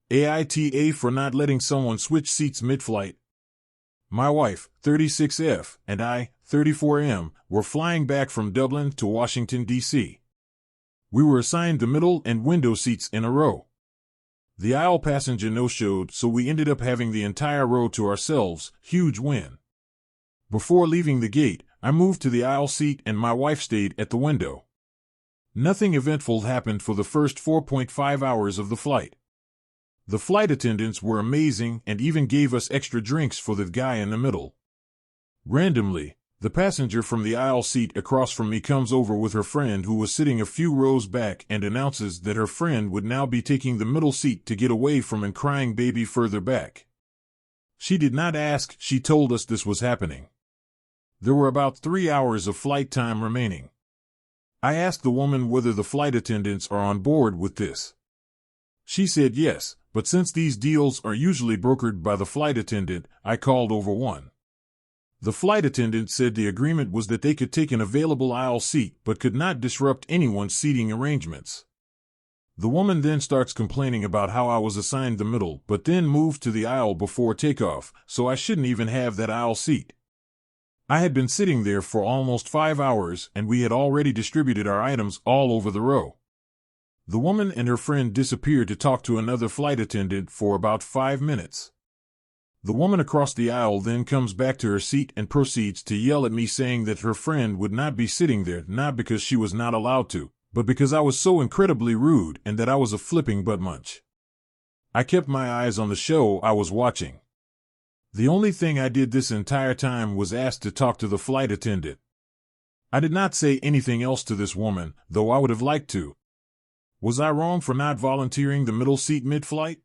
AITA for not letting someone switch seats mid-flight. My wife, 36F, and I, 34M, were flying back from Dublin to Washington, D.C. We were assigned the middle and window seats in a row. The aisle passenger no-showed, so we ended up having the entire row to ourselves. Huge win. Before leaving the gate, I moved to the aisle seat and my wife stayed at the window. Nothing eventful happened for the first 4.5 hours of the flight. The flight attendants were amazing and even gave us extra drinks for the guy in the middle. Randomly, the passenger from the aisle seat across from me comes over with her friend who was sitting a few rows back and announces that her friend would now be taking the middle seat to get away from a crying baby further back. She did not ask, she told us this was happening. There were about 3 hours of flight time remaining. I asked the woman whether the flight attendants are on board with this. She said yes, but since these deals are usually brokered by the flight attendant, I called over one. The flight attendant said the agreement was that they could take an available aisle seat but could not disrupt anyone's seating arrangements. The woman then starts complaining about how I was assigned the middle but then moved to the aisle before takeoff, so I shouldn't even have that aisle seat. I had been sitting there for almost 5 hours and we had already distributed our items all over the row. The woman and her friend disappeared to talk to another flight attendant for about 5 minutes. The woman across the aisle then comes back to her seat and proceeds to yell at me saying that her friend would not be sitting there, not because she was not allowed to, but because I was so incredibly rude and that I was a flipping butt munch. I kept my eyes on the show I was watching. The only thing I did this entire time was ask to talk to the flight attendant. I did not say anything else to this woman, though I would have liked to. Was I wrong for not volunteering the middle seat mid-flight?